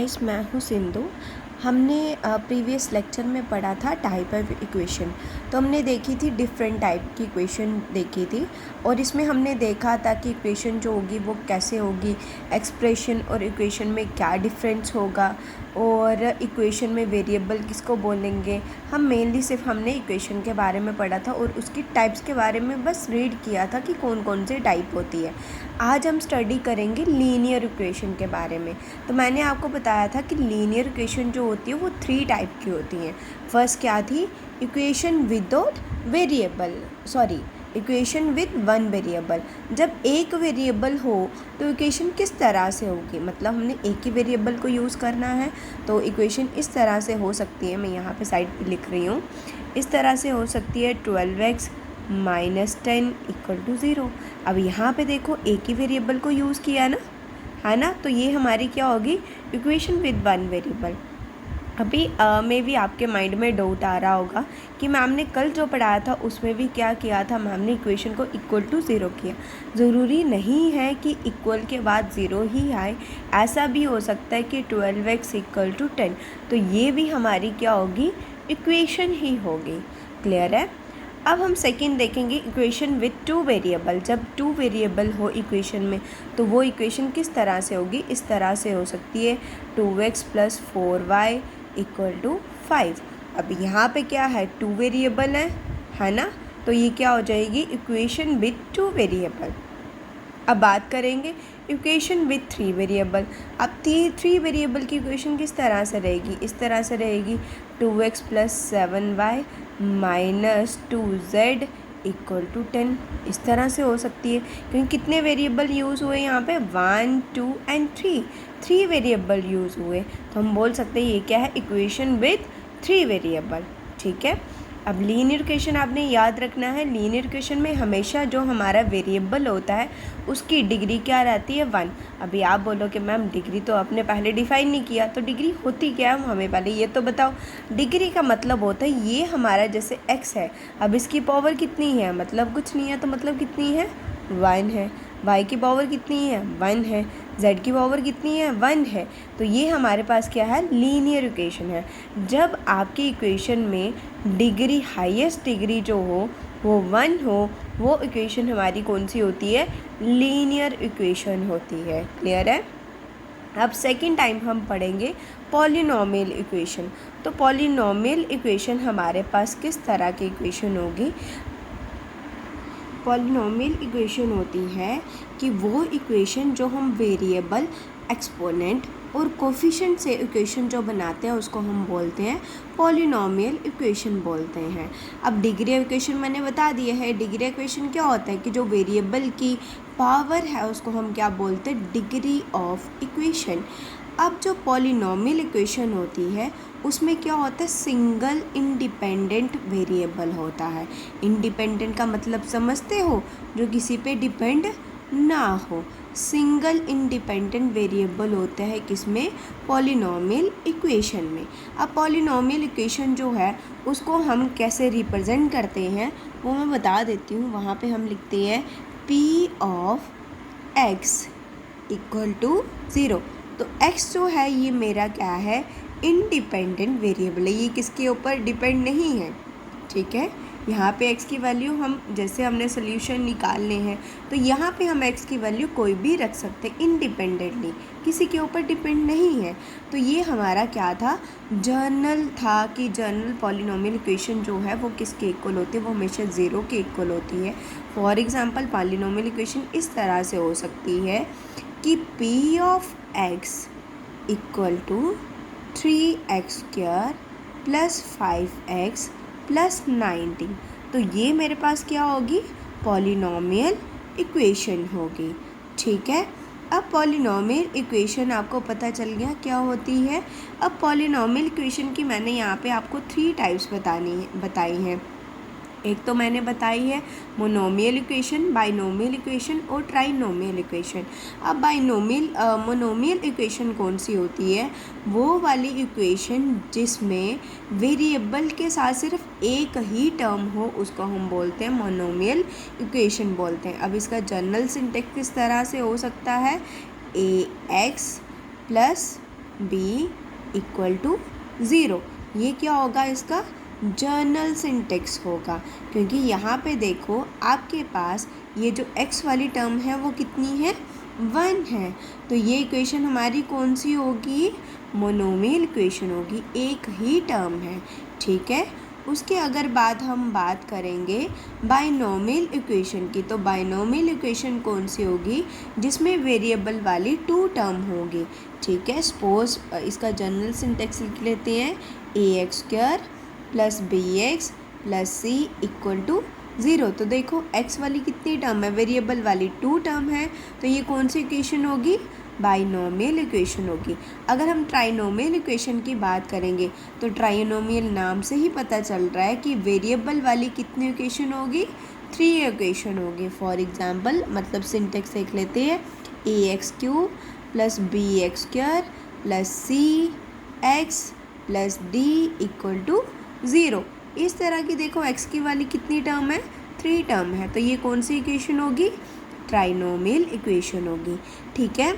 Guys, मैं हूँ सिंधु। हमने प्रीवियस लेक्चर में पढ़ा था टाइप ऑफ इक्वेशन। तो हमने देखी थी डिफरेंट टाइप की इक्वेशन देखी थी, और इसमें हमने देखा था कि इक्वेशन जो होगी वो कैसे होगी, एक्सप्रेशन और इक्वेशन में क्या डिफरेंस होगा, और इक्वेशन में वेरिएबल किसको बोलेंगे। हम मेनली सिर्फ हमने इक्वेशन के बारे में पढ़ा था और उसकी टाइप्स के बारे में बस रीड किया था कि कौन कौन सी टाइप होती है। आज हम स्टडी करेंगे लीनियर इक्वेशन के बारे में। तो मैंने आपको बताया था कि लीनियर इक्वेशन जो होती है वो 3 टाइप की होती हैं। फर्स्ट क्या थी? Equation without variable, equation with one variable. जब एक वेरिएबल हो तो इक्वेशन किस तरह से होगी, मतलब हमने एक ही वेरिएबल को यूज़ करना है तो इक्वेशन इस तरह से हो सकती है। मैं यहाँ पे साइड पे लिख रही हूँ, इस तरह से हो सकती है 12x - 10 = 0। अब यहाँ पे देखो एक ही वेरिएबल को यूज़ किया ना, है ना, तो ये हमारी क्या होगी? Equation with one variable. अभी मे भी आपके माइंड में डाउट आ रहा होगा कि मैम ने कल जो पढ़ाया था उसमें भी क्या किया था, मैम ने इक्वेशन को इक्वल टू ज़ीरो किया। ज़रूरी नहीं है कि इक्वल के बाद ज़ीरो ही आए, ऐसा भी हो सकता है कि 12x = 10, तो ये भी हमारी क्या होगी? इक्वेशन ही होगी। क्लियर है? अब हम सेकंड देखेंगे, इक्वेशन विद टू वेरिएबल। जब टू वेरिएबल हो इक्वेशन में तो वो इक्वेशन किस तरह से होगी? इस तरह से हो सकती है 2x + 4y = 5। अब यहाँ पे क्या है? टू वेरिएबल है ना, तो ये क्या हो जाएगी? Equation with two variable. अब बात करेंगे इक्वेशन विद थ्री वेरिएबल। अब थ्री वेरिएबल की इक्वेशन किस तरह से रहेगी? इस तरह से रहेगी 2x + 7y - 2z = 10। इस तरह से हो सकती है, क्योंकि कितने वेरिएबल यूज़ हुए यहाँ पे? 1, 2 एंड 3 वेरिएबल यूज़ हुए, तो हम बोल सकते हैं ये क्या है? Equation with three variable. ठीक है। अब लीनियर इक्वेशन आपने याद रखना है, लीनियर इक्वेशन में हमेशा जो हमारा वेरिएबल होता है उसकी डिग्री क्या रहती है? 1। अभी आप बोलो कि मैम डिग्री तो आपने पहले डिफाइन नहीं किया, तो डिग्री होती क्या है हमें पहले ये तो बताओ। डिग्री का मतलब होता है ये हमारा जैसे x है, अब इसकी पावर कितनी है? मतलब कुछ नहीं है, तो मतलब कितनी है? 1 है। y की पावर कितनी है? 1 है। z की पावर कितनी है? 1 है। तो ये हमारे पास क्या है? लीनियर इक्वेशन है। जब आपकी इक्वेशन में डिग्री, हाईएस्ट डिग्री जो हो वो 1 हो, वो इक्वेशन हमारी कौन सी होती है? लीनियर इक्वेशन होती है। क्लियर है? अब सेकंड टाइम हम पढ़ेंगे पॉलिनॉमियल इक्वेशन। तो पॉलिनॉमियल इक्वेशन हमारे पास किस तरह की इक्वेशन होगी? पॉलिनॉमियल इक्वेशन होती है कि वो इक्वेशन जो हम वेरिएबल, एक्सपोनेंट और कोफिशिएंट से इक्वेशन जो बनाते हैं उसको हम बोलते हैं पॉलिनॉमियल इक्वेशन बोलते हैं। अब डिग्री इक्वेशन मैंने बता दिया है। डिग्री इक्वेशन क्या होता है कि जो वेरिएबल की पावर है उसको हम क्या बोलते हैं? Degree of equation. अब जो पॉलिनॉमियल इक्वेशन होती है उसमें क्या होता है? सिंगल इंडिपेंडेंट वेरिएबल होता है। इंडिपेंडेंट का मतलब समझते हो? जो किसी पे डिपेंड ना हो। सिंगल इंडिपेंडेंट वेरिएबल होता है किसमें? पॉलिनॉमियल इक्वेशन में। अब पॉलिनॉमियल इक्वेशन जो है उसको हम कैसे रिप्रेजेंट करते हैं वो मैं बता देती हूँ। वहाँ पे हम लिखते हैं p(x) = 0। तो x जो है ये मेरा क्या है? इंडिपेंडेंट वेरिएबल है, ये किसके ऊपर डिपेंड नहीं है। ठीक है। यहाँ पे x की वैल्यू हम जैसे हमने सोल्यूशन निकालने हैं तो यहाँ पे हम x की वैल्यू कोई भी रख सकते हैं इंडिपेंडेंटली, किसी के ऊपर डिपेंड नहीं है। तो ये हमारा क्या था? जर्नल था कि जर्नल पॉलिनॉमियल इक्वेशन जो है वो किसके इक्वल होती है? वो हमेशा 0 के इक्वल होती है। फॉर एग्जांपल पॉलिनॉमियल इक्वेशन इस तरह से हो सकती है कि p(x) = 3x² + 5x + 19। तो ये मेरे पास क्या होगी? पॉलिनॉमियल इक्वेशन होगी। ठीक है। अब पॉलिनॉमियल इक्वेशन आपको पता चल गया क्या होती है। अब पॉलिनॉमियल इक्वेशन की मैंने यहाँ पे आपको 3 टाइप्स बताई हैं। एक तो मैंने बताई है मोनोमियल इक्वेशन, बाइनोमियल इक्वेशन और ट्राइनोमियल इक्वेशन। अब मोनोमियल इक्वेशन कौन सी होती है? वो वाली इक्वेशन जिसमें वेरिएबल के साथ सिर्फ एक ही टर्म हो उसको हम बोलते हैं मोनोमियल इक्वेशन बोलते हैं। अब इसका जनरल सिंटेक्स किस तरह से हो सकता है? ax + B equal to 0। ये क्या होगा, इसका जर्नल सिंटेक्स होगा, क्योंकि यहाँ पे देखो आपके पास ये जो x वाली टर्म है वो कितनी है, 1 है। तो ये इक्वेशन हमारी कौन सी होगी, मोनोमियल इक्वेशन होगी, एक ही टर्म है, ठीक है। उसके अगर हम बात करेंगे बाइनोमियल इक्वेशन की, तो बाइनोमियल इक्वेशन कौन सी होगी, जिसमें वेरिएबल वाली 2 टर्म होगी, ठीक है। सपोज इसका जनरल सिंटेक्स लिख लेते हैं, ax² plus bx plus c equal to 0। तो देखो x वाली कितनी टर्म है, वेरिएबल वाली 2 टर्म है, तो ये कौन सी इक्वेशन होगी, बाइनोमियल इक्वेशन होगी। अगर हम ट्राइनोमियल इक्वेशन की बात करेंगे तो ट्राइनोमियल नाम से ही पता चल रहा है कि वेरिएबल वाली कितनी इक्वेशन होगी, 3 इक्वेशन होगी। फॉर एग्जांपल मतलब सिंटेक्स देख लेते हैं, ax³ plus bx² plus cx plus d equal to 0। इस तरह की देखो x की वाली कितनी टर्म है, 3 टर्म है, तो ये कौन सी इक्वेशन होगी, ट्राइनोमियल इक्वेशन होगी, ठीक है।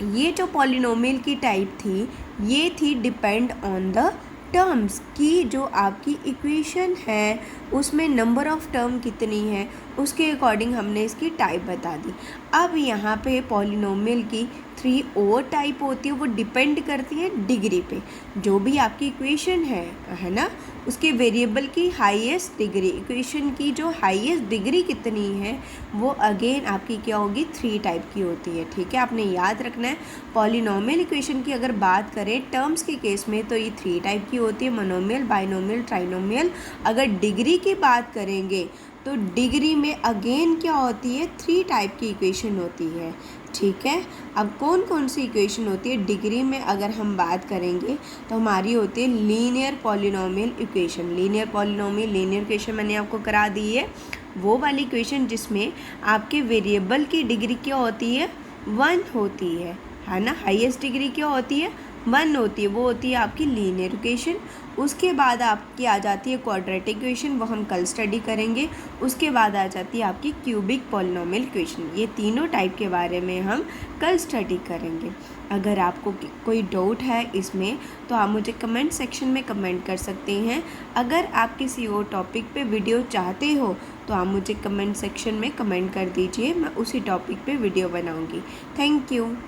ये जो पॉलिनोमियल की टाइप थी, ये थी डिपेंड ऑन द टर्म्स की जो आपकी इक्वेशन है उसमें नंबर ऑफ टर्म कितनी है, उसके अकॉर्डिंग हमने इसकी टाइप बता दी। अब यहाँ पे पॉलिनोमियल की 3 और टाइप होती है, वो डिपेंड करती है डिग्री पे। जो भी आपकी इक्वेशन है ना, उसके वेरिएबल की हाईएस्ट डिग्री, इक्वेशन की जो हाईएस्ट डिग्री कितनी है वो अगेन आपकी क्या होगी, 3 टाइप की होती है, ठीक है। आपने याद रखना है, पॉलिनोमियल इक्वेशन की अगर बात करें टर्म्स के केस में तो ये 3 टाइप की होती है, मोनोमियल, बाइनोमियल, ट्राइनोमियल। अगर डिग्री की बात करेंगे तो डिग्री में अगेन क्या होती है, 3 टाइप की इक्वेशन होती है, ठीक है। अब कौन कौन सी इक्वेशन होती है डिग्री में, अगर हम बात करेंगे तो हमारी होती है linear polynomial equation. Linear polynomial, linear equation मैंने आपको करा दी है, वो वाली इक्वेशन जिसमें आपके वेरिएबल की डिग्री क्या होती है, 1 होती है ना। हाईएस्ट डिग्री क्या होती है, 1 होती है, वो होती है आपकी लीनियर इक्वेशन। उसके बाद आपकी आ जाती है क्वाड्रेटिक इक्वेशन, वो हम कल स्टडी करेंगे। उसके बाद आ जाती है आपकी क्यूबिक पॉलिनोमियल इक्वेशन। ये तीनों टाइप के बारे में हम कल स्टडी करेंगे। अगर आपको कोई डाउट है इसमें तो आप मुझे कमेंट सेक्शन में कमेंट कर सकते हैं। अगर आप किसी और टॉपिक पे वीडियो चाहते हो तो आप मुझे कमेंट सेक्शन में कमेंट कर दीजिए, मैं उसी टॉपिक पे वीडियो बनाऊंगी। Thank you.